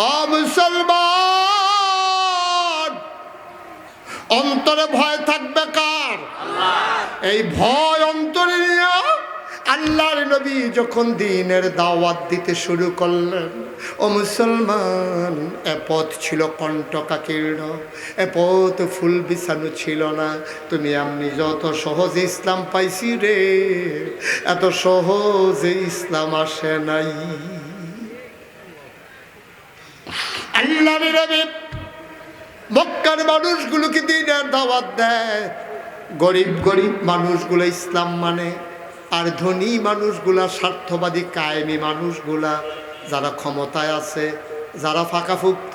ও মুসলমান, অন্তরে ভয় থাকবে কার? এই ভয় অন্তরে নিয়ে আল্লাহর নবী যখন দ্বীনের দাওয়াত দিতে শুরু করলেন, ও মুসলমান, এ পথ ছিল কণ্টকাকীর্ণ, এ পথ ফুল বিছানো ছিল না। তুমি আমি যত সহজে ইসলাম পাইছি রে, এত সহজে ইসলাম আসে নাই। আল্লাহর নবী মক্কার মানুষগুলোকে দ্বীনের দাওয়াত দেয়। গরিব গরিব মানুষগুলো ইসলাম মানে, আর ধনী মানুষগুলা, স্বার্থবাদী কায়েমি মানুষগুলা, যারা ক্ষমতায় আছে, যারা ফাঁকাফুক্ত,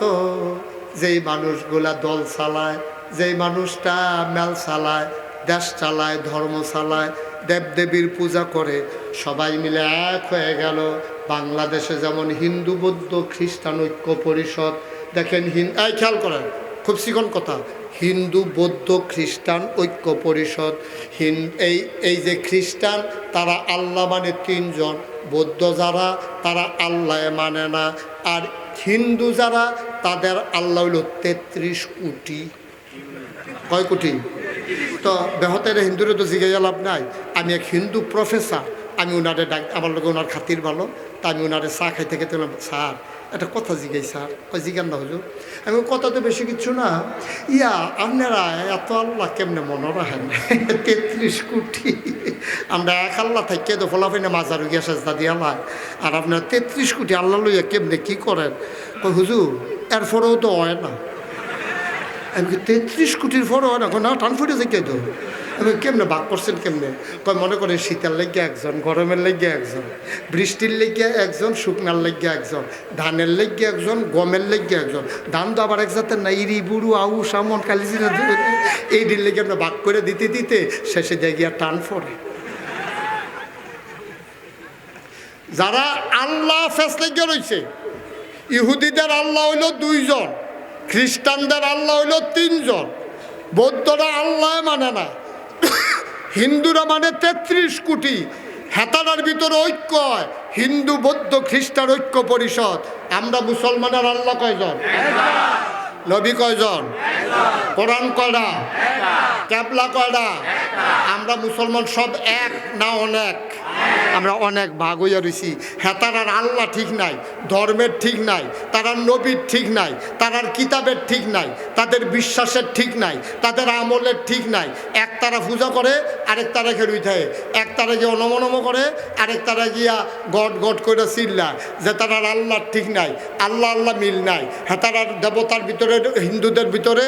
যেই মানুষগুলা দল চালায়, যেই মানুষটা মেল চালায়, দেশ চালায়, ধর্ম চালায়, দেবদেবীর পূজা করে, সবাই মিলে এক হয়ে গেল। বাংলাদেশে যেমন হিন্দু বৌদ্ধ খ্রিস্টান ঐক্য পরিষদ, দেখেন এই খেয়াল করেন, খুব চিকন কথা, হিন্দু বৌদ্ধ খ্রিস্টান ঐক্য পরিষদ। এই যে খ্রিস্টান, তারা আল্লাহ মানে তিনজন, বৌদ্ধ যারা তারা আল্লাহ মানে না, আর হিন্দু যারা তাদের আল্লাহ হইল 33 কোটি। কয় কোটি? তো বেহতের হিন্দুরে তো জিজ্ঞাসা লাভ নাই। আমি এক হিন্দু প্রফেসর, আমি ওনারে ডাক, আমার লোক ওনার খাতির ভালো, তা আমি ওনারে চা খাইতে খেতে বললাম, স্যার একটা কথা জিজ্ঞাসা। স্যার কয় জিজ্ঞান না হুজুর। আমি কথা তো বেশি কিছু না, আপনারা এত আল্লাহ কেমনে মনে রাখেন? 33 কোটি, আমরা এক আল্লাহ থাকি তো ফলাফি না মাজারু গিয়া সেজদা দিয়া ভাই, আর আপনারা 33 কোটি আল্লাহ লইয়া কেমনে কি করেন? কয় হুজুর এরপরেও তো হয় না। আমি 33 কোটির পরও হয় না? না, টান ফুটে থেকে তো। আমি কেমনে ভাগ করছেন কেমনে? কয় মনে করেন শীতের লেগে একজন, গরমের লেগে একজন, বৃষ্টির লেগে একজন, শুকনার লেগে একজন, ধানের লেগে একজন, গমের লেগে একজন। ধান তো আবার এক জাতের না, ইরি বুড়ু আউ সামন কালিজিরা, এই দিন লেগে আমরা ভাগ করে দিতে দিতে শেষে যায় গিয়া টান পড়ে। যারা আল্লাহ ফেসলেগে রয়েছে, ইহুদিদের আল্লাহ হইল 2 জন, খ্রিস্টানদের আল্লাহ হইল 3 জন, বৌদ্ধরা আল্লাহ মানে না, হিন্দুরা মানে 33 কোটি। হেতারার ভিতরে ঐক্য হয়, হিন্দু বৌদ্ধ খ্রিস্টান ঐক্য পরিষদ। আমরা মুসলমানের আল্লাহ কয়জন? নবী কয়জন? কোরআন কয়টা? ক্যাবলা কয়টা? আমরা মুসলমান সব এক না অনেক? আমরা অনেক ভাগ হইয়া রয়েছি। হ্যাঁ, তারার আল্লাহ ঠিক নাই, ধর্মের ঠিক নাই, তারার নবীর ঠিক নাই, তারার কিতাবের ঠিক নাই, তাদের বিশ্বাসের ঠিক নাই, তাদের আমলের ঠিক নাই। এক তারা পূজা করে, আরেক তারা খেলুই থাকে, এক তারা গিয়ে অনমনম করে, আরেক তারা গিয়া গট গট করে চিল্লা যে তারার আল্লাহর ঠিক নাই, আল্লাহ আল্লাহ মিল নাই। হ্যাঁ, তারার দেবতার ভিতরে, হিন্দুদের ভিতরে,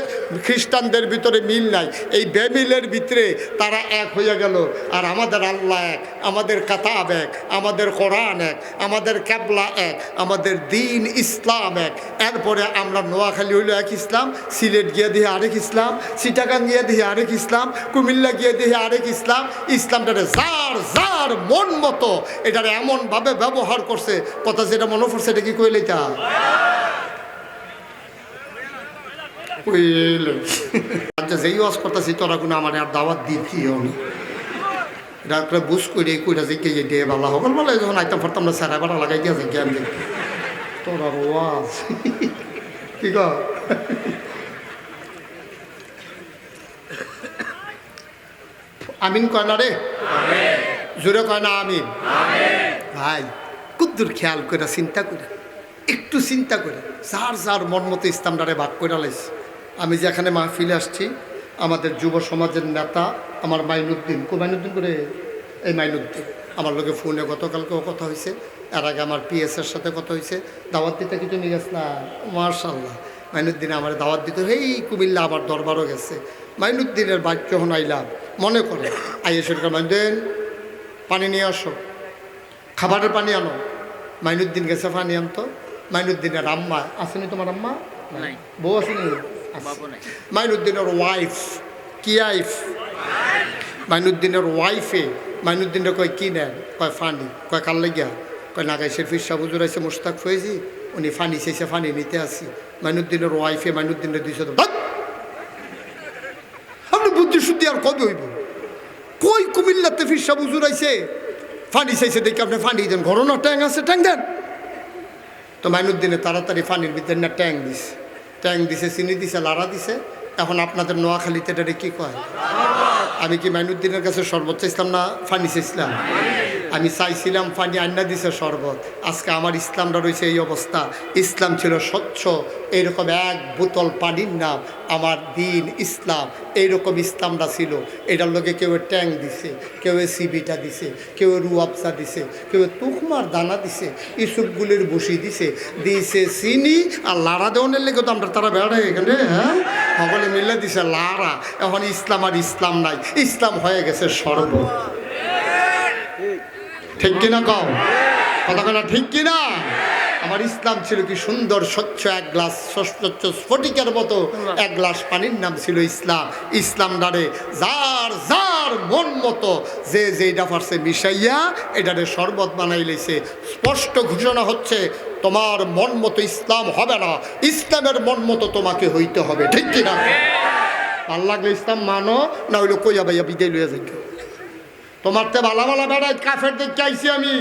খ্রিস্টানদের ভিতরে মিল নাই। এই বেমিলের ভিতরে তারা এক হইয়া গেল। আর আমাদের আল্লাহ এক, আমাদের কাতাব এক, আমাদের কোরআন এক, আমাদের ক্যাবলা এক, আমাদের দিন ইসলাম এক। এরপরে আমরা নোয়াখালী হইল এক ইসলাম, সিলেট গিয়ে দিয়ে আরেক ইসলাম, চিটাগাং গিয়ে দিয়ে আরেক ইসলাম, কুমিল্লা গিয়ে দিয়ে আরেক ইসলাম। ইসলামটারে যার যার মন মতো এটারে এমনভাবে ব্যবহার করছে, কথা যেটা মনে পড়ছে এটা কি কইলে তা যেই ওয়াজ করতেছি তোরা কোনো আমার আর দাওয়াত দিই কি আমি ডাক্তার বুঝ করে কইরা যে কে দিয়ে ভালো হল বলে যখন আইতাম পড়তাম না স্যার এবার লাগাই গিয়েছে জ্ঞান দিই তোর আর ওয়াজ কি গো। আমিন কয় না রে, জোরে কয় না আমিন। ভাই কুদ্দুর খেয়াল করে চিন্তা করে, একটু চিন্তা করে যার যার মন মতো ইসলামটারে ভাগ করে লাইছে। আমি যে এখানে মাহফিলে আসছি, আমাদের যুব সমাজের নেতা আমার মাইনুদ্দিন, মাইনুদ্দিন করে এই মাইনুদ্দিন আমার লোকে ফোনে গতকালকেও কথা হয়েছে, এর আগে আমার পিএসের সাথে কথা হয়েছে। দাওয়াত দিতে কিছু নিয়ে গেছে না, মার্শাল্লাহ মাইনুদ্দিন আমার দাওয়াত দিতে, এই কুমিল্লা আমার দরবারও গেছে। মাইনুদ্দিনের বাইক যখন আইলাম মনে করে আইএসের মাইনুদ্দিন পানি নিয়ে আসো, খাবারের পানি আনো। মাইনুদ্দিন গেছে পানি আনতো। মাইনুদ্দিনের আম্মা আসেনি, তোমার আম্মা বউ আসেনি? মাইনুদ্দিনের ওয়াইফ, কি ওয়াইফ? মাইনুদ্দিনের ওয়াইফে মাইনুদ্দিনটা কয় কি নেন? কয় ফানি। কয় কাল লাগিয়া? কয় নাগাইশের ফির সাহ হুজুর আছে মুশতাক ফয়েজি, উনি ফানি চাইছে, ফানি নিতে আসি। মাইনুদ্দিনের ওয়াইফে মাইনুদ্দিনের 200 আপনি বুদ্ধি শুদ্ধি আর কবে হইব? কই কুমিল্লাতে ফির সাহ হুজুর আইছে, ফানি চাইছে দেখি আপনি ফানি দেন, ঘরনা ট্যাং আছে ট্যাং দেন। তো মাইনুদ্দিনে তাড়াতাড়ি পানির ভিতরে না ট্যাং দিছে চিনি দিছে লাড়া দিছে। এখন আপনাদের নোয়াখালীতে এটারে কি কয়? আমি কি মাইনুদ্দিনের কাছে শরবত চাইছিলাম না পানি চাইছিলাম? আমি চাইছিলাম পানি, আন্না দিছে শরবত। আজকে আমার ইসলামটা রয়েছে এই অবস্থা। ইসলাম ছিল স্বচ্ছ, এইরকম এক বোতল পানির নাম আমার দিন ইসলাম। এইরকম ইসলামটা ছিল। এটার লোকে কেউ ট্যাং দিছে, কেউ সিবিটা দিছে, কেউ রুয়াবসা দিছে, কেউ তুকমার দানা দিছে, ইসুপগুলির বসি দিছে, দিছে চিনি আর লাড়া দেওয়ানের লেগে তো আমরা তারা বেড়াই এখানে। হ্যাঁ, সকলে মিলে দিছে লাড়া। এখন ইসলাম আর ইসলাম নাই, ইসলাম হয়ে গেছে শরবত। ঠিক কিনা কও? কথা বলা ঠিক কিনা? আমার ইসলাম ছিল কি সুন্দর, স্বচ্ছ এক গ্লাস, স্বচ্ছ স্ফটিকের মতো এক গ্লাস পানির নাম ছিল ইসলাম। ইসলাম ডারে যার যার মন মতো যে যেটা পারছে মিশাইয়া এটারে শরবত বানাই লইছে। স্পষ্ট ঘোষণা হচ্ছে, তোমার মন মতো ইসলাম হবে না, ইসলামের মন মতো তোমাকে হইতে হবে। ঠিক কিনা? ভাল লাগলে ইসলাম মানো, না হইলো কইয়া ভাইয়া বিদায় লইয়া যাই। তোমার তো ভালা ভালা বেড়াই কাফের দেখতে আইছি আমি।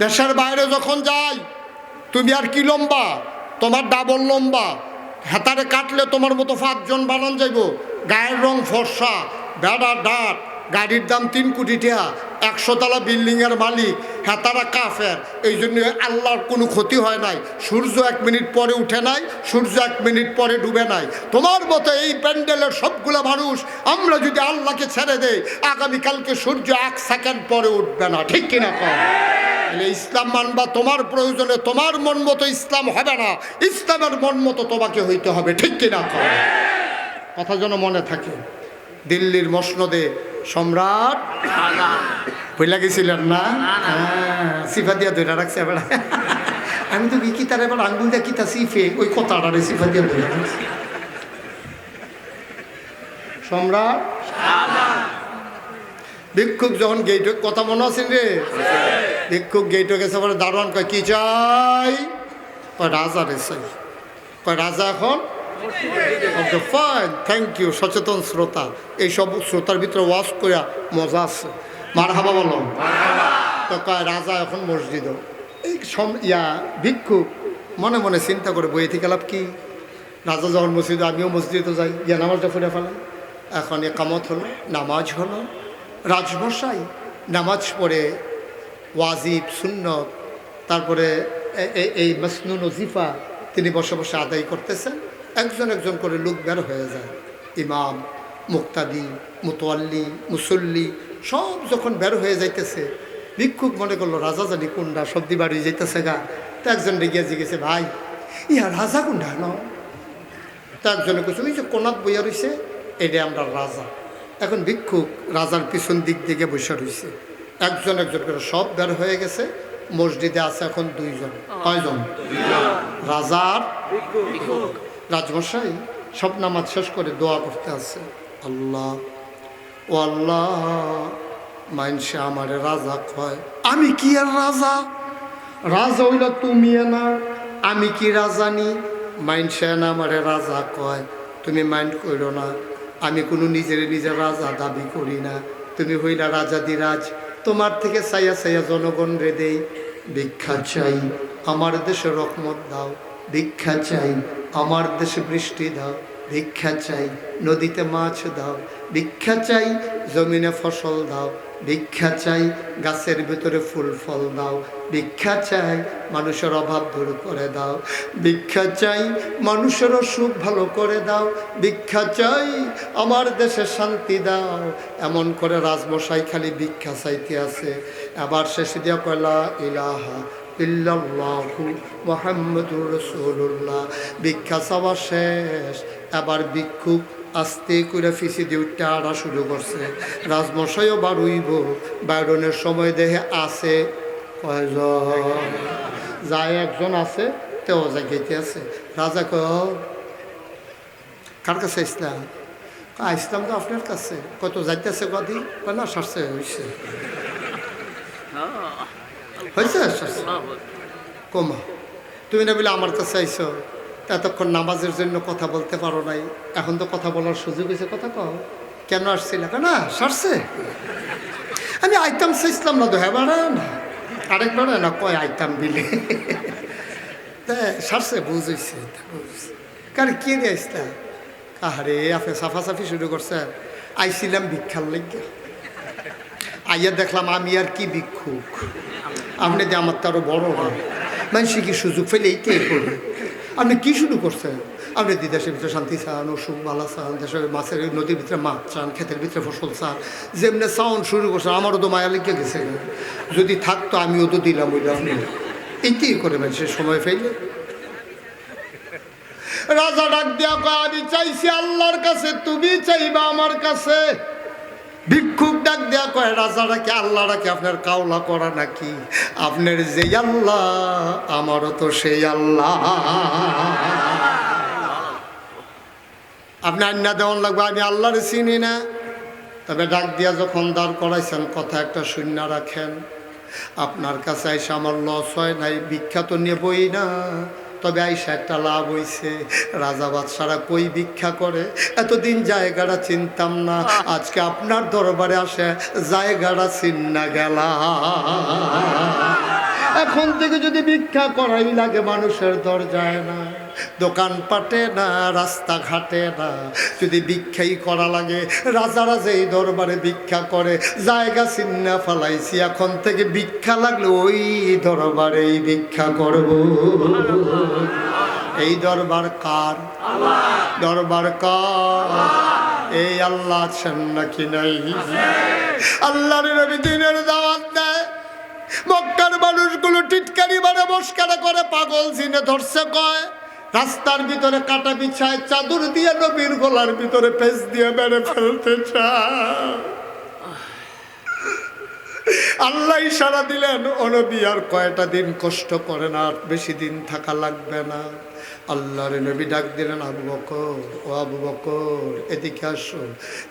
দেশের বাইরে যখন যাই, তুমি আর কি লম্বা, তোমার ডাবল লম্বা, হেতারে কাটলে তোমার মতো 5 জন বানান যাইব, গায়ের রং ফর্সা, বেড়া ডাট, গাড়ির দাম 3 কোটি টাকা, 100 তলা বিল্ডিংয়ের মালিক, হেতারা কাফের। এই জন্য আল্লাহর কোনো ক্ষতি হয় নাই। সূর্য 1 মিনিট পরে উঠে নাই, সূর্য 1 মিনিট পরে ডুবে নাই। তোমার মতো এই প্যান্ডেলের সবগুলো মানুষ আমরা যদি আল্লাহকে ছেড়ে দেই, আগামীকালকে সূর্য 1 সেকেন্ড পরে উঠবে না। ঠিক কিনা কম? ইসলাম মানবা তোমার প্রয়োজনে, তোমার মন মতো ইসলাম হবে না, ইসলামের মন মতো তোমাকে হইতে হবে। ঠিক কিনা কম? কথা যেন মনে থাকে। দিল্লির মসনদে সম্রাট ভুলে গেছিলেন না? সিফা দিয়া ধরে রাখছে এবার। আমি তো কিতার এবার আঙ্গুল দিয়া কিতা সিফে ওই কথাটারে সিফা দিয়া ধরে রাখছি। সম্রাট ভিক্ষুক যখন গেইট, কথা মনে আছেন রে? ভিক্ষুক গেইটে গেছে, পরে দারোয়ান কয় কি চাই? কয় রাজা রে চাই। কয় রাজা এখন? Fine, thank you. সচেতন শ্রোতা, এইসব শ্রোতার ভিতরে ওয়াজ করিয়া মজা আছে। মারহাবা বলো। তো কয় রাজা এখন মসজিদ। এই ভিক্ষুক মনে মনে চিন্তা করে বই থেকে লাভ কি? রাজা যখন মসজিদে, আমিও মসজিদে যাই, গিয়া নামাজটা ফুটে ফেলাই। এখন একামত হলো, নামাজ হলো। রাজমশাই নামাজ পড়ে ওয়াজিব সুন্নত, তারপরে এই মাসনুন ওজিফা তিনি বসে বসে আদায় করতেছেন। একজন একজন করে লোক বের হয়ে যায়। ইমাম, মুক্তাদি, মুতোয়াল্লি, মুসল্লি সব যখন বের হয়ে যাইতেছে, ভিক্ষুক মনে করলো রাজা জানি কোনটা, সর্দি বাড়ি যাইতেছে গা। তো একজন গিয়ে জিজ্ঞেসে, ভাই ইয়া রাজা কোনটা ন? তো একজনে কইছে, ওই যে কোনাত বইয়া রয়েছে, এটা আমরা রাজা। এখন ভিক্ষুক রাজার পিছন দিক দিকে বসে রয়েছে। একজন একজন করে সব বের হয়ে গেছে। মসজিদে আছে এখন 2 জন। কয়জন? রাজার রাজমশাই সব নামাজ শেষ করে দোয়া করতে আছে, আল্লাহ ও আল্লাহ, মাইনসে আমারে রাজা কয়। আমি কি আর রাজা? রাজা হইল তুমি না, আমি কি রাজা নি? মাইনসে না আমারে রাজা কয়। তুমি মাইন্ড করো না, আমি কোনো নিজের রাজা দাবি করি না। তুমি হইলা রাজাদিরাজ, তোমার থেকে চাইয়া চাইয়া জনগণ রে দেই। ভিক্ষা চাই, আমার দেশে রহমত দাও। ভিক্ষা চাই, আমার দেশে বৃষ্টি দাও। ভিক্ষা চাই, নদীতে মাছ দাও। ভিক্ষা চাই, জমিনে ফসল দাও। ভিক্ষা চাই, গাছের ভিতরে ফুল ফল দাও। ভিক্ষা চাই, মানুষের অভাব দূর করে দাও। ভিক্ষা চাই, মানুষের অসুখ ভালো করে দাও। ভিক্ষা চাই, আমার দেশে শান্তি দাও। এমন করে রাজমশাই খালি ভিক্ষা চাইতে আছে। আবার শেষে দিয়া কয়লা ইলাহা ইল্লাল্লাহু মুহাম্মাদুর রাসূলুল্লাহ। ভিক্ষা চাওয়া শেষ। এবার ভিক্ষুক আস্তে করে ফিসি দিয়ে উঠতে আড়া শুরু করছে। রাজমশাইও বাড়ুইব, বাইরনের সময় দেহে আছে কয়জন? যায় একজন আছে, তেও জায়গাতে আছে। রাজা কয়, কার কাছে ইসলাম? ইসলাম তো আপনার কাছে। কত যাইতেছে কদিন? না সারছে, হয়েছে হয়েছে কমা। তুমি না বলে আমার কাছে আইসো, এতক্ষণ নামাজের জন্য কথা বলতে পারো নাই, এখন তো কথা বলার সুযোগ হয়েছে, কথা কও। কেন আসছিল? না সারছে, আমি আইতাম চাইছিলাম না, দোহা বাড়া না, আরেকবার না কয় আইতাম বিলে সারছে বুঝেছে কার কে দিয়ে আসলাম আরে আপনি সাফাসাফি শুরু করছেন আইছিলাম ভিক্ষার লেগে আইয়া দেখলাম আমি আর কি ভিক্ষুক আপনি যে আমার তো আরো বড় হয় মানুষ কি সুযোগ পেলে এইটাই করি আপনি কি শুরু করছেন আপনি দেশের ভিতরে শান্তি চান অসুখ বালা চান দেশের মাছের নদীর ভিতরে মাছ চান ক্ষেতের ভিতরে ফসল চান যেমনি চাউন শুরু করছেন আমারও তো মায়া লেগে গেছে যদি থাকতো আমিও তো দিলাম ওইটা আপনি এইটাই করে মানুষের সময় ফেলে রাজা ডাক দিয়া কয় আমি চাইছি আল্লাহর কাছে তুমি চাইবা আমার কাছে ভিক্ষুক ডাক দেয়া কয় রাজারা কি আল্লাহরা কি আপনার কাওলা করা নাকি আপনার যে আল্লাহ আমারও তো সেই আল্লাহ আপনি আন্না দেওয়ান লাগবে আমি আল্লাহরে চিনি না তবে ডাক দিয়া যখন দাঁড় করাইছেন কথা একটা শূন্য রাখেন আপনার কাছে এসে আমার লস হয় নাই ভিক্ষা তো নেবই না তবে আইসা একটা লাভ হইছে রাজা বাদশারা কই ভিক্ষা করে এতদিন জায়গাটা চিনতাম না আজকে আপনার দরবারে আসে জায়গাটা চিন্না গেলা এখন থেকে যদি ভিক্ষা করাই লাগে মানুষের দরজায় না দোকানপাটে না রাস্তাঘাটে না যদি ভিক্ষাই করা লাগে রাজারা যেই দরবারে ভিক্ষা করে জায়গা চিন্না ফেলাইছি এখন থেকে ভিক্ষা লাগলে ওই দরবারেই ভিক্ষা করব এই দরবার কার দরবার কার এই আল্লাহ আছেন নাকি নাই আল্লাহর নবী দিনের দাওয়াত দেয় মক্কার মানুষগুলো টিটকারি মারে মস্কারা করে পাগল জিনে ধরছে কয় রাস্তার ভিতরে কাটা বিছায় চাদর দিয়ে নবীর গলার ভিতরে পেঁচ দিয়ে মেরে ফেলতে চায় আল্লাহ ইশারা দিলেন ও নবী আর কয়টা দিন কষ্ট করে না আর বেশি দিন থাকা লাগবে না আল্লাহর নবী ডাক দিলেন আবু বকর ও আবু বকর এদিকে আসো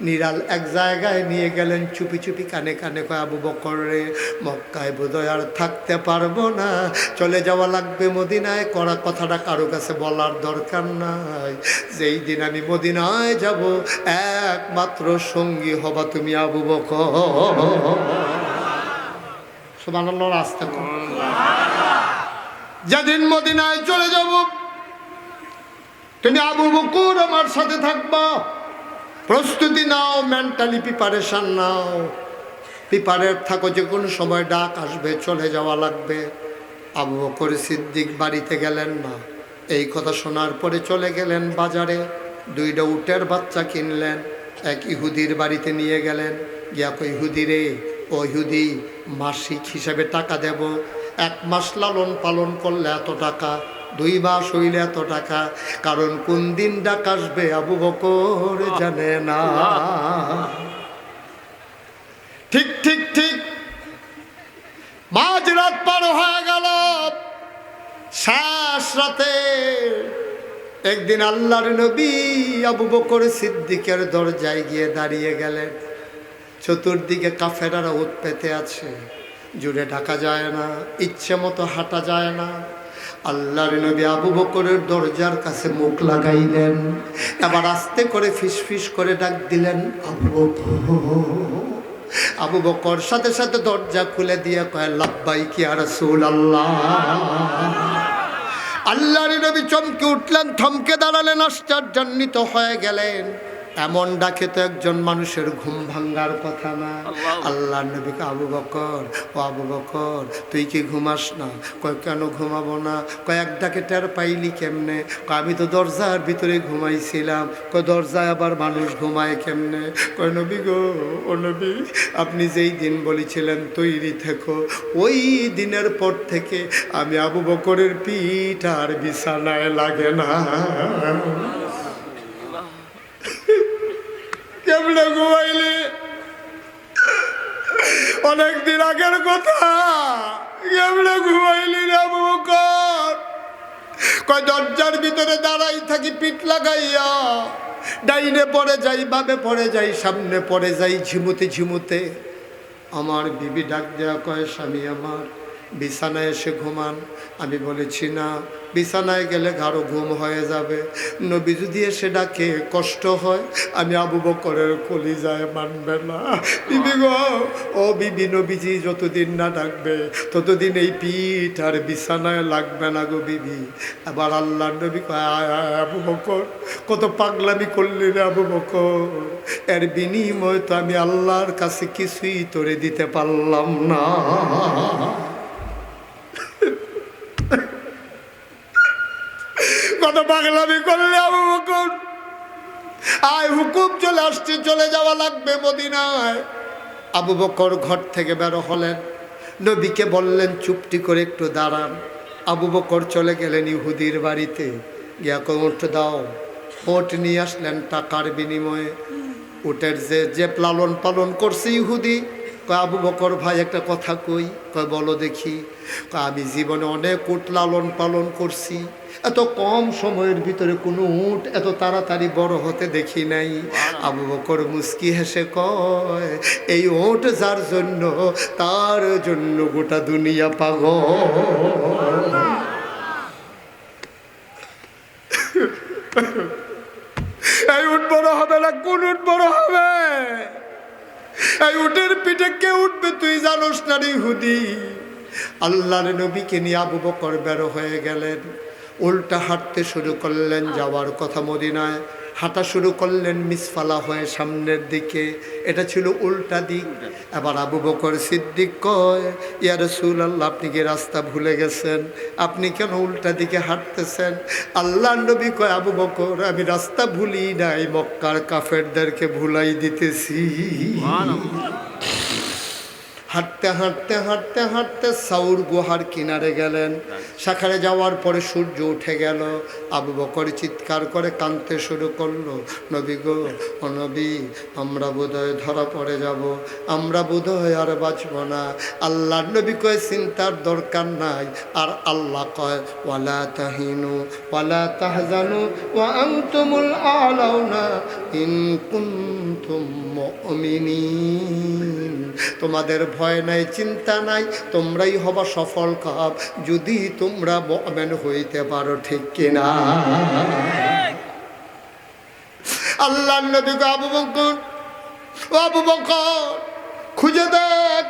নিরাল এক জায়গায় নিয়ে গেলেন চুপি চুপি কানে কানে কয় আবু বকর রে মক্কায় বোধহয় আর থাকতে পারবো না চলে যাওয়া লাগবে মদিনায় করা কথাটা কারো কাছে বলার দরকার নাই যেই দিন আমি মদিনায় যাব একমাত্র সঙ্গী হবা তুমি আবু বকর সুবহানাল্লাহ রাস্তা যেদিন মদিনায় চলে যাব তুমি আবু বকর আমার সাথে থাকবা প্রস্তুতি নাও মেন্টালি প্রিপারেশন নাও প্রিপারেট থাকো যে কোনো সময় ডাক আসবে চলে যাওয়া লাগবে আবু বকর সিদ্দিক বাড়িতে গেলেন না এই কথা শোনার পরে চলে গেলেন বাজারে দুইটা উটের বাচ্চা কিনলেন এক ইহুদির বাড়িতে নিয়ে গেলেন গিয়া কই ইহুদি রে ও ইহুদি মাসিক হিসাবে টাকা দেব 1 মাস লালন পালন করলে এত টাকা 2 মাস হইলে এত টাকা কারণ কোন দিন ডাক আসবে আবু বকর জানে না ঠিক ঠিক ঠিক মাঝরাত পার হয়ে গেল শেষ রাতে একদিন আল্লাহর নবী আবু বকর সিদ্দিকের দরজায় গিয়ে দাঁড়িয়ে গেলেন চতুর্দিকে কাফেরারা উৎপেতে আছে জুড়ে ঢাকা যায় না ইচ্ছে মতো হাঁটা যায় না আল্লাহর নবী আবু বকরের দরজার কাছে মুখ লাগাইলেন এবার আস্তে করে ফিস ফিস করে ডাক দিলেন আবু বকর আবু বকর সাথে সাথে দরজা খুলে দিয়ে কয় লাব্বাইক ইয়া রাসূলুল্লাহ আল্লাহর নবী চমকে উঠলেন থমকে দাঁড়ালেন আশ্চর্যান্বিত হয়ে গেলেন এমন ডাকে তো একজন মানুষের ঘুম ভাঙ্গার কথা না আল্লাহর নবীকে আবু বকর ও আবু বকর তুই কি ঘুমাস না কয় কেন ঘুমাবো না কয়েক ডাকে টের পাইলি কেমনে আমি তো দরজার ভিতরে ঘুমাইছিলাম কয় দরজায় আবার মানুষ ঘুমায় কেমনে কয় নবী গো ও নবী আপনি যেই দিন বলেছিলেন তৈরি থেকো ওই দিনের পর থেকে আমি আবু বকরের পিঠ আর বিছানায় লাগে না কেমনে ঘুমাইলি অনেকদিন আগের কথা কেমনে ঘুমাইলি রে আবু বকর কয় দরজার ভিতরে দাঁড়াই থাকি পিঠ লাগাইয়া ডাইনে পড়ে যাই বামে পড়ে যাই সামনে পড়ে যাই ঝিমুতে ঝিমুতে আমার বিবি ডাক দেয়া কয় স্বামী আমার বিছানায় এসে ঘুমান। আমি বলেছি না, বিছানায় গেলে গাঢ় ঘুম হয়ে যাবে। নবী যদি এসে ডাকে কষ্ট হয়, আমি আবু বকরের কলিজায় মানবে না। বিবি গো, ও বিবি, নবীজি যতদিন না ডাকবে ততদিন এই পিঠ আর বিছানায় লাগবে না গো বিবি। আবার আল্লাহ নবী কয়, আয় আয় আবু বকর, কত পাগলামি করলি রে আবু বকর, এর বিনিময় তো আমি আল্লাহর কাছে কিছুই তোরে দিতে পারলাম না। কত পাগলামি করলে আবু বকর, আয় হুকুম চলে আসছে, চলে যাওয়া লাগবে মদিনায়। আবু বকর ঘর থেকে বের হলেন, নবীকে বললেন চুপটি করে একটু দাঁড়ান। আবু বকর চলে গেলেন ইহুদির বাড়িতে, গিয়া ওঠ দাও। ওঠ নিয়ে আসলেন টাকার বিনিময়ে। উটের যে লালন পালন করছে ইহুদি, কয় আবু বকর ভাই একটা কথা কই। কয় বলো দেখি। কয় আমি জীবনে অনেক উট লালন পালন করছি, এত কম সময়ের ভিতরে কোনো উট এত তাড়াতাড়ি বড় হতে দেখি নাই। আবু বকর মুস্কি হেসে কয়, এই উট যার জন্য তার জন্য গোটা দুনিয়া পাগল। এই উট বড় হবে না, কোন উট বড় হবে? এই উটের পিঠে কে উঠবে তুই জানোস না রে ইহুদি। আল্লাহর নবীকে নিয়ে আবু বকর বের হয়ে গেলেন, উল্টা হাঁটতে শুরু করলেন, যাওয়ার কথা মদিনায়। হাঁটা শুরু করলেন মিসফালা হয়ে সামনের দিকে, এটা ছিল উল্টা দিক। এবার আবু বকর সিদ্দিক কয়, ইয়া রাসূলুল্লাহ, আপনি কি রাস্তা ভুলে গেছেন? আপনি কেন উল্টা দিকে হাঁটতেছেন? আল্লাহর নবী কয়, আবু বকর, আমি রাস্তা ভুলি নাই, মক্কার কাফেরদেরকে ভুলাই দিতেছি। হাঁটতে হাঁটতে হাঁটতে হাঁটতে সাউর গুহার কিনারে গেলেন। সেখানে যাওয়ার পরে সূর্য উঠে গেল। আবু বকর চিৎকার করে কাঁদতে শুরু করলো, নবী গো, ও নবী, আমরা বোধহয় ধরা পড়ে যাব, আমরা বোধহয় আর বাঁচব না। আল্লাহর নবী কয়, চিন্তার দরকার নাই। আর আল্লাহ কয়, ওয়ালা তাহিনু ওয়ালা তাহজানু ওয়া আনতুমুল আলাউনা ইন কুনতুম মুমিনিন। তোমাদের ভয় নাই, চিন্তা নাই, তোমরাই হবা সফল কাম যদি তোমরা মুমিন হইতে পারো, ঠিক কিনা? আল্লাহর নবী কয়, আবু বকর, ও আবু বকর, খুঁজে দেখ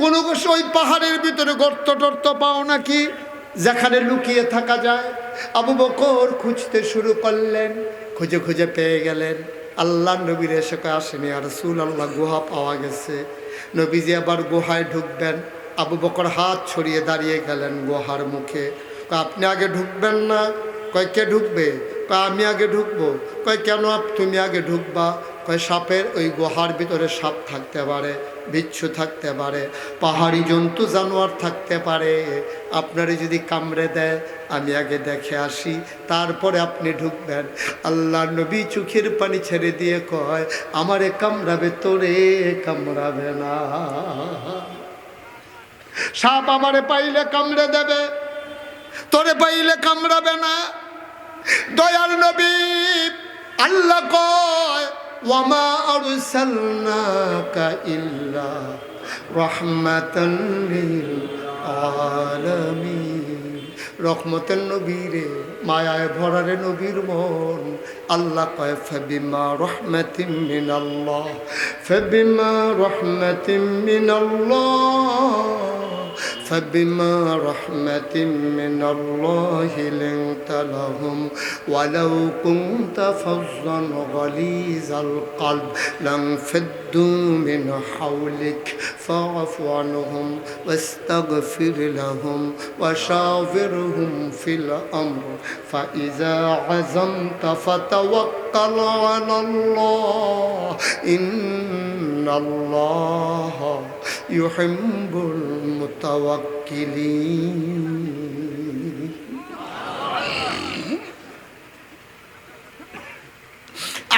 কোনো ওই পাহাড়ের ভিতরে গর্ত টর্ত পাও নাকি যেখানে লুকিয়ে থাকা যায়। আবু বকর খুঁজতে শুরু করলেন, খুঁজে খুঁজে পেয়ে গেলেন। আল্লাহ নবীর এসে কয়, আসেনি আর রাসূলুল্লাহ, গুহা পাওয়া গেছে। নবীজি আবার গুহায় ঢুকবেন, আবু বকর হাত ছড়িয়ে দাঁড়িয়ে গেলেন গুহার মুখে। কয়, আপনি আগে ঢুকবেন না? কয়, কে ঢুকবে? কয়, আমি আগে ঢুকবো। কয়, কেন তুমি আগে ঢুকবা? কয়, সাপের ওই গুহার ভিতরে সাপ থাকতে পারে, বিচ্ছু থাকতে পারে, পাহাড়ি জন্তু জানোয়ার থাকতে পারে, আপনারে যদি কামড়ে দেয় আমি আগে দেখে আসি, তারপরে আপনি ঢুকবেন। আল্লাহ নবী চোখের পানি ছেড়ে দিয়ে কয়, আমারে কামড়াবে, তোরে কামড়াবে না। সাপ আমারে পাইলে কামড়ে দেবে, তোরে পাইলে কামড়াবে না। দয়াল নবী, আল্লাহ কয়, ওয়ামা আরসালনাকা ইল্লা রাহমাতাল লিল আলামিন। রহমতের নবীরে, মায়ায় ভরারে নবীর মন। আল্লাহ কয়, ফাবিমা রাহমাতিন মিনাল্লাহ, ফাবিমা রাহমাতিন মিনাল্লাহ, فبما رحمة من الله لنت لهم ولو كنت فظا غليظ القلب لانفضوا من حولك فاعف عنهم واستغفر لهم وشاورهم في الأمر فإذا عزمت فتوكل على الله إن الله يحب المتوكلين।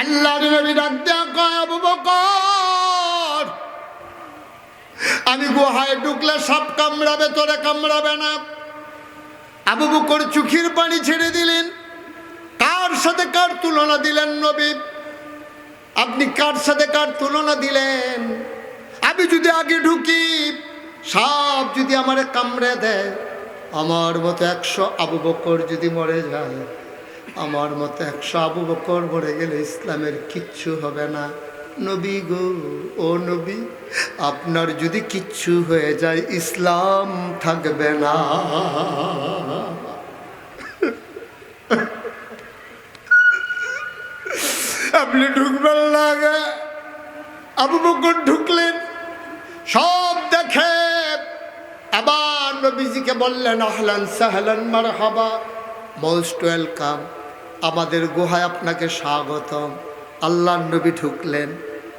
আল্লাহর নবী ডাক দেয়া কয়, আবু বকর, আমি গুহায় ঢুকলে সাপ কামড়াবে, তোরে কামড়াবে না। আবু বকর চোখের পানি ছেড়ে দিলেন। কার সাথে কার তুলনা দিলেন নবী? আপনি কার সাথে কার তুলনা দিলেন? আমি যদি আগে ঢুকি সাপ যদি আমারে কামড়ে দেয়, আমার মতো 100 আবু বকর যদি মরে যায়, আমার মতো 100 আবু বকর মরে গেলে ইসলামের কিচ্ছু হবে না। নবী গো, ও নবী, আপনার যদি কিচ্ছু হয়ে যায় ইসলাম থাকবে না। আপনি ঢুকবেন লাগে। আবু বকর ঢুকলেন, সব দেখে আবার নবীজিকে বললেন, আহলান সাহলান মারহাবা, মোস্ট ওয়েলকাম, আমাদের গুহায় আপনাকে স্বাগতম। আল্লাহর নবী ঢুকলেন,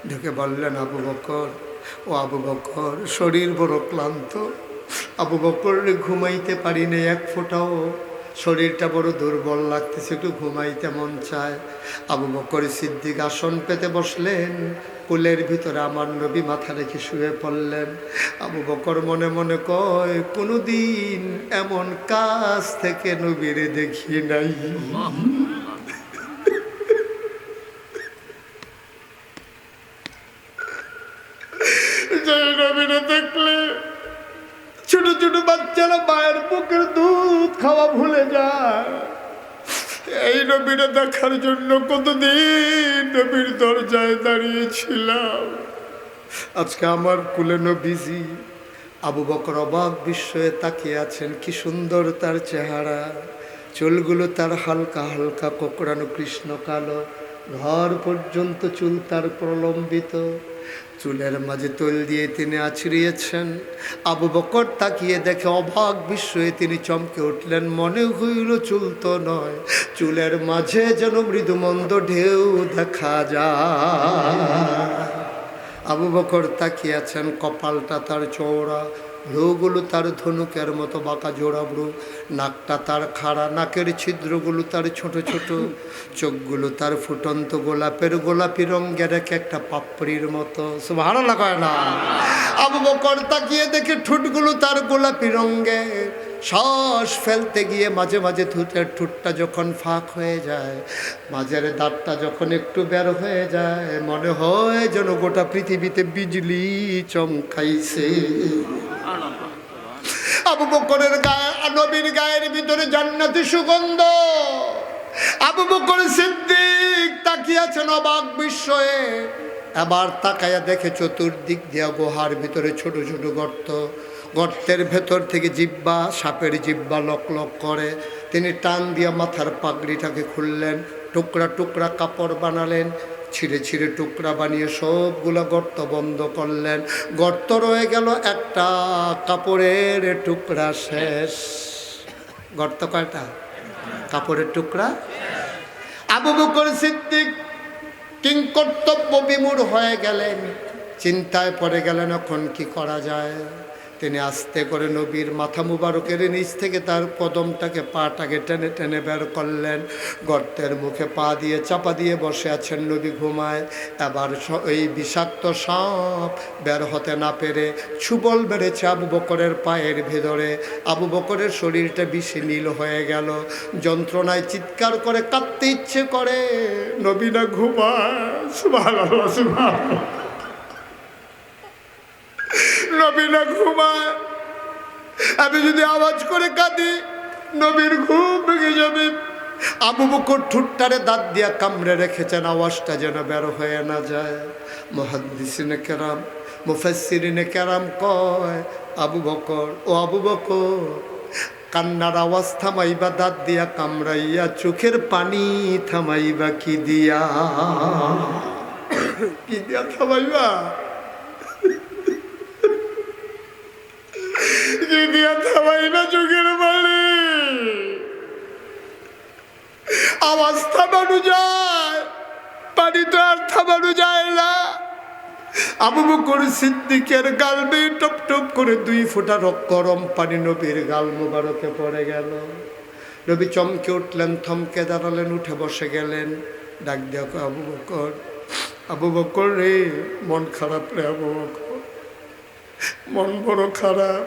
ঢুকে বললেন, আবু বকর, ও আবু বকর, শরীর বড় ক্লান্ত। আবু বকর, ঘুমাইতে পারি না এক ফোঁটাও, শরীরটা বড় দুর্বল লাগতেছে, একটু ঘুমাইতে মন চায়। আবু বকর সিদ্দিক আসন পেতে বসলেন, কোলের ভিতরে আমার নবী মাথা রেখে শুয়ে পড়লেন। আবু বকর মনে মনে কয়, কোনোদিন এমন কাজ থেকে নবীরে দেখি নাই। নবীরে দেখলে ছোট ছোট বাচ্চারা মায়ের বুকের দুধ খাওয়া ভুলে যায়। এই নবীরে দেখার জন্য কতদিন নবীর দরজায় দাঁড়িয়েছিলাম। আজকে আমার কুলে নবীজি। আবু বকর অবাক বিস্ময়ে তাকিয়ে আছেন। কি সুন্দর তার চেহারা, চুলগুলো তার হালকা হালকা কোকড়ানো কৃষ্ণ কালো, ঘর পর্যন্ত চুল তার প্রলম্বিত, চুলের মাঝে তৈল দিয়ে তিনি আছড়িয়েছেন। আবু বকর তাকিয়ে দেখে অবাক বিস্ময়ে তিনি চমকে উঠলেন। মনে হইল চুল তো নয়, চুলের মাঝে যেন মৃদুমন্দ ঢেউ দেখা যায়। আবু বকর তাকিয়ে আছেন, কপালটা তার চওড়া, ভ্রুগুলো তার ধনুকের মতো বাঁকা জোড়া ভ্রু, নাকটা তার খাড়া, নাকের ছিদ্রগুলো তার ছোট ছোট, চোখগুলো তার ফুটন্ত গোলাপের গোলাপি রঙের একটা পাপড়ির মতো। সুবহানাল্লাহ কয় না? আবু বকর তাকিয়ে দেখে ঠোঁটগুলো তার গোলাপি রঙের। শ্বাস ফেলতে গিয়ে মাঝে মাঝে ঠোঁটটা যখন ফাঁক হয়ে যায়, মাঝের দাঁতটা যখন একটু বের হয়ে যায়, মনে হয় যেন গোটা পৃথিবীতে বিজলি চমকাইছে। আবু বকরের গায়ে, নবীর গায়ের ভিতরে জান্নাতি সুগন্ধ। আবু বকর সিদ্দিক তাকিয়ে আছেন অবাক বিস্ময়ে। এবার তাকায়া দেখে চতুর্দিক দিয়া গুহার ভিতরে ছোট ছোট গর্ত, গর্তের ভেতর থেকে জিব্বা, সাপের জিব্বা লক লক করে। তিনি টান দিয়া মাথার পাগড়িটাকে খুললেন, টুকরা টুকরা কাপড় বানালেন, ছিঁড়ে ছিঁড়ে টুকরা বানিয়ে সবগুলো গর্ত বন্ধ করলেন। গর্ত রয়ে গেল একটা, কাপড়ের টুকরা শেষ। গর্ত কয়টা? কাপড়ের টুকরা। আবু বকর সিদ্দিক কিংকর্তব্য বিমূঢ় হয়ে গেলেন, চিন্তায় পড়ে গেলেন এখন কি করা যায়। তিনি আস্তে করে নবীর মাথা মুবারকের নিচ থেকে তার কদমটাকে, পাটাকে টেনে টেনে বের করলেন। গর্তের মুখে পা দিয়ে চাপা দিয়ে বসে আছেন নবী, ঘুমায়। এবার এই বিষাক্ত সাপ বের হতে না পেরে ছুবল বেড়েছে আবু বকরের পায়ের ভেতরে। আবু বকরের শরীরটা বিষে নীল হয়ে গেল, যন্ত্রণায় চিৎকার করে কাঁদতে ইচ্ছে করে। নবী না ঘুমায়। সুবহানাল্লাহ, সুবহানাল্লাহ। নবী না ঘুমায়। আমি যদি আওয়াজ করে কাঁদি, নবীর ঘুম ভেঙে যাবে। আবু বকর ঠুট্টারে দাঁত দিয়া কামড়ে রেখেছেন, আওয়াজটা যেন বের হয়ে না যায়। মুহাদ্দিসিনে কেরাম, মুফাসসিরিনে কেরাম কয়, আবু বকর, ও আবু বকর, কান্নার আওয়াজ থামাইবা দাঁত দিয়া কামড়াইয়া, চোখের পানি থামাইবা কি দিয়া? কি দিয়া থামাইবা? কি দিয়া থামাইবা চোখের পানি? আওয়াজ থামানো যায়, পানি তো আর থামানো যায় না। আবু বকর সিদ্দিকের গাল বেয়ে টপ টপ করে 2 ফোঁটা গরম পানি নবীর গাল মোবারকে পড়ে গেল। নবী চমকে উঠলেন, থমকে দাঁড়ালেন, উঠে বসে গেলেন। ডাক দেখো আবু বকর, আবু বকর রে, মন খারাপ রে আবু বকর, মন বড় খারাপ।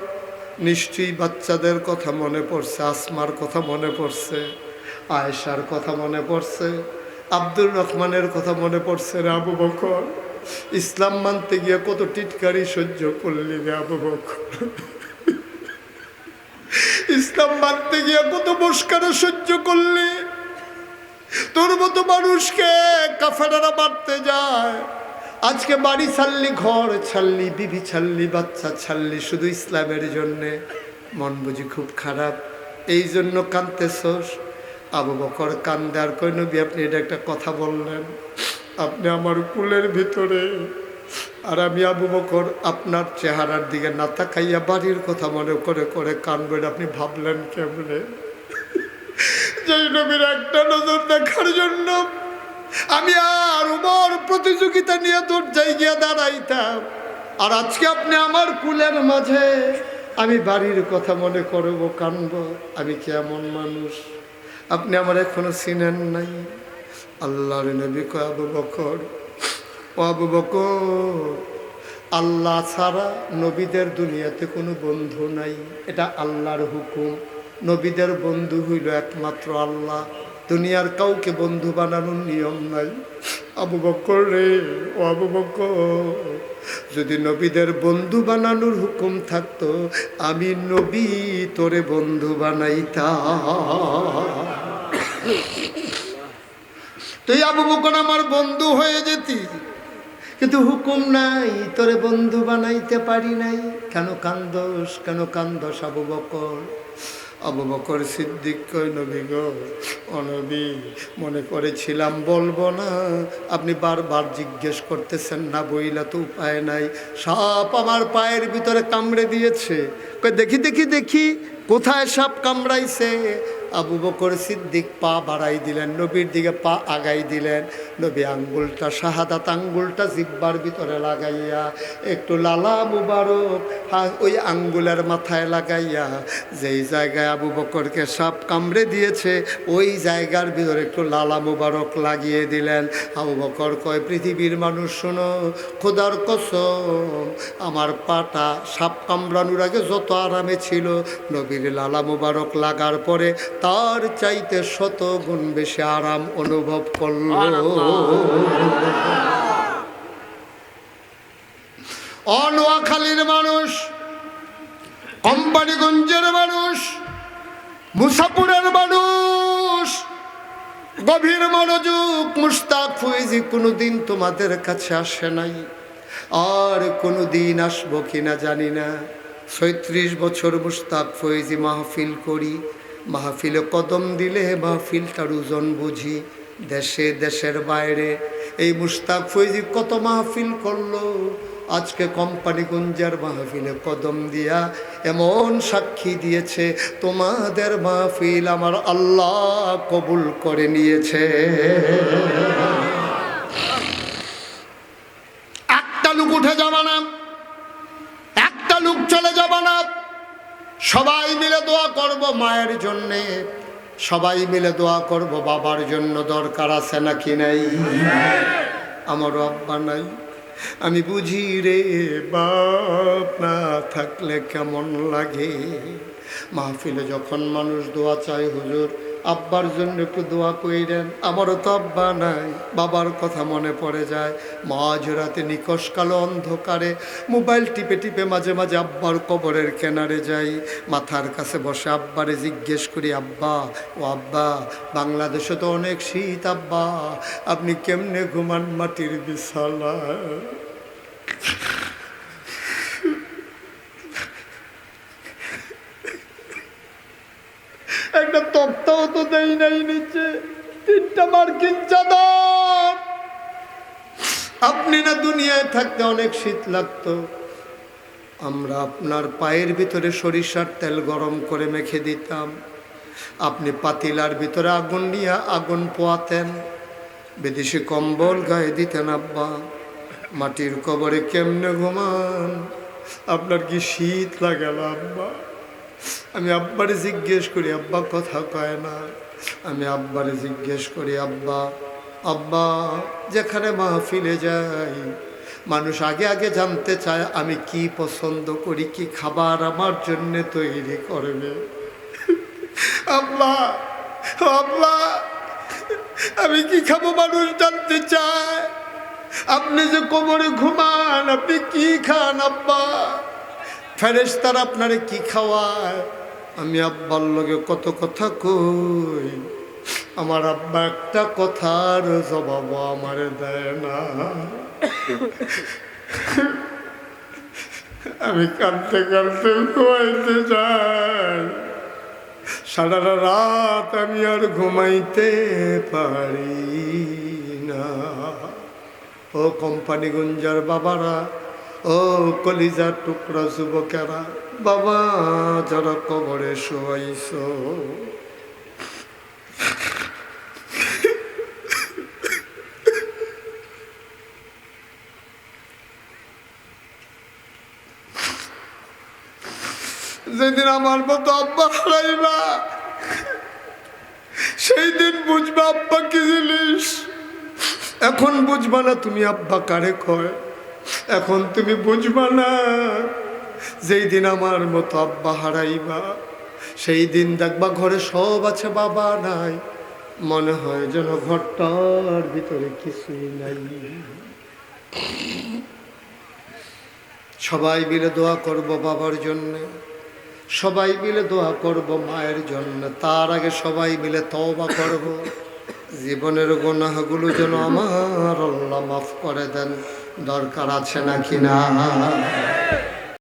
নিশ্চয়ই বাচ্চাদের কথা মনে পড়ছে, আসমার কথা মনে পড়ছে, আয়েশার কথা মনে পড়ছে, আব্দুর রহমানের কথা মনে পড়ছে রে আবু বকর। ইসলাম মানতে গিয়ে কত টিটকারি সহ্য করলি রে আবু বকর, ইসলাম মানতে গিয়ে কত বস্কারা সহ্য করলি। তোর মতো মানুষকে কাফেররা মারতে যায়, আজকে বাড়ি ছাড়লি, ঘর ছাড়লি, বিবি ছাড়লি, বাচ্চা ছাড়লি শুধু ইসলামের জন্যে। মন বুঝি খুব খারাপ, এই জন্য কাঁদতেছস? আবু বকর কান্দে আর কই, নবী আপনি এটা একটা কথা বললেন, আপনি আমার কুলের ভিতরে, আর আমি আবু বকর আপনার চেহারার দিকে না তাকাইয়া বাড়ির কথা মনে করে করে কানবো, এটা আপনি ভাবলেন কেমনে? যেই নবীর একটা নজর দেখার জন্য আমি আর উমর প্রতিযোগিতা নিয়ে দরজায় গিয়ে দাঁড়াইতাম, আর আজকে আপনি আমার কুলের মাঝে, আমি বাড়ির কথা মনে করবো কানবো? আমি কেমন মানুষ? আপনি আমার এখনো চিনেন নাই। আল্লাহর নবী কয়, আবু বকর, ও আবু বকর, আল্লাহ ছাড়া নবীদের দুনিয়াতে কোনো বন্ধু নাই, এটা আল্লাহর হুকুম। নবীদের বন্ধু হইল একমাত্র আল্লাহ, দুনিয়ার কাউকে বন্ধু বানানোর নিয়ম নাই। আবু বকর রে, ও আবু বকর, যদি নবীদের বন্ধু বানানোর হুকুম থাকতো, আমি নবী তোরে বন্ধু বানাইতাম। তুই আবু বকর আমার বন্ধু হয়ে যেতি, কিন্তু হুকুম নাই, তোরে বন্ধু বানাইতে পারি নাই। কেন কান্দোস, কেন কান্দোস আবু বকর? আবু বকর সিদ্দিক কয়, নবী গো, ও নবী, মনে করেছিলাম বলবো না, আপনি বারবার জিজ্ঞেস করতেছেন না, বইলা তো উপায় নাই। সাপ আমার পায়ের ভিতরে কামড়ে দিয়েছে। কয় দেখি দেখি দেখি, কোথায় সাপ কামড়াইছে? আবু বকর সিদ্দিক পা বাড়াই দিলেন, নবীর দিকে পা আগাই দিলেন। নবী আঙ্গুলটা, শাহাদাত আঙ্গুলটা জিব্বার ভিতরে লাগাইয়া একটু লালা মুবারক ওই আঙ্গুলের মাথায় লাগাইয়া, যেই জায়গায় আবু বকরকে সাপ কামড়ে দিয়েছে ওই জায়গার ভিতরে একটু লালা মুবারক লাগিয়ে দিলেন। আবু বকর কয়, পৃথিবীর মানুষ শোনো, খোদার কসম, আমার পাটা সাপ কামড়ানোর আগে যত আরামে ছিল, নবীর লালা মুবারক লাগার পরে তার চাইতে 100 গুণ বেশি আরাম অনুভব করল। নোয়াখালীর মানুষ, কোম্পানিগঞ্জের মানুষ, মুসাপুরের মানুষ, গভীর মনোযোগ। মুশতাক ফয়েজী কোনোদিন তোমাদের কাছে আসে নাই, আর কোনোদিন আসবো কিনা জানি না। 36 বছর মুশতাক ফয়েজী মাহফিল করি, মাহফিলে কদম দিলে মাহফিলটার ওজন বুঝি। দেশে দেশের বাইরে এই মুশতাক ফয়েজী কত মাহফিল করলো, আজকে কোম্পানিগঞ্জের মাহফিলে কদম দিয়া এমন সাক্ষী দিয়েছে, তোমাদের মাহফিল আমার আল্লাহ কবুল করে নিয়েছে। একটা লোক উঠে যাবে না, একটা লোক চলে যাবে না, সবাই মিলে দোয়া করব মায়ের জন্যে, সবাই মিলে দোয়া করব বাবার জন্য। দরকার আছে নাকি নাই? আমারও আব্বা নাই, আমি বুঝি রে, বাপ না থাকলে কেমন লাগে। মাহফিলে যখন মানুষ দোয়া চায়, হুজুর আব্বার জন্য একটু দোয়া কইরেন, আমারও তো আব্বা নাই, বাবার কথা মনে পড়ে যায়। মাঝরাতে নিকশ কালো অন্ধকারে মোবাইল টিপে টিপে মাঝে মাঝে আব্বার কবরের কিনারে যাই, মাথার কাছে বসে আব্বারে জিজ্ঞেস করি, আব্বা, ও আব্বা, বাংলাদেশে তো অনেক শীত, আব্বা আপনি কেমনে ঘুমান মাটির বিছানা? একটা তক্তাও তো দেই নাই নিচে, 3টা মার্কিন চাদর। আপনি না দুনিয়ায় থাকতে অনেক শীত লাগতো, আমরা আপনার পায়ের ভিতরে সরিষার তেল গরম করে মেখে দিতাম, আপনি পাতিলার ভিতরে আগুন নিয়ে আগুন পোয়াতেন, বিদেশি কম্বল গায়ে দিতেন। আব্বা মাটির কবরে কেমনে ঘুমান? আপনার কি শীত লাগে না আব্বা? আমি আব্বারে জিজ্ঞেস করি, আব্বা কথা কয় না। আমি আব্বারে জিজ্ঞেস করি, আব্বা, আব্বা, যেখানে মাহফিলে যাই মানুষ আগে আগে জানতে চায় আমি কি পছন্দ করি, কি খাবার আমার জন্য তৈরি করবে। আব্বা, আব্বা, আমি কি খাবো মানুষ জানতে চায়। আপনি যে কোমরে ঘুমান, আপনি কি খান আব্বা? ফেরেশতারা আপনারে কি খাওয়ায়? আমি আব্বার লগে কত কথা কই, আমার আব্বা একটা কথার জবাব আমারে দেয় না। আমি কাঁদতে কাঁদতে ঘুমাইতে যাই, সারা রাত আমি আর ঘুমাইতে পারি না। ও কোম্পানিগঞ্জের বাবারা, ও কলিজার টুকরা যুবকেরা, বাবা যারা কবরে শোয়াইছ, যেদিন আমার মতো আব্বা হারাইবা সেই দিন বুঝবা আব্বা কি জিনিস। এখন বুঝবা না তুমি আব্বা কারে কয়, এখন তুমি বুঝবা না। যেই দিন আমার মতো আব্বা হারাইবা সেই দিন দেখবা ঘরে সব আছে, বাবা নাই, মনে হয় যেন ঘরটার ভিতরে কিছুই নাই। সবাই মিলে দোয়া করব বাবার জন্য, সবাই মিলে দোয়া করব মায়ের জন্য। তার আগে সবাই মিলে তওবা করব, জীবনের গুনাহগুলো যেন আমার আল্লাহ মাফ করে দেন। দরকার আছে নাকি না?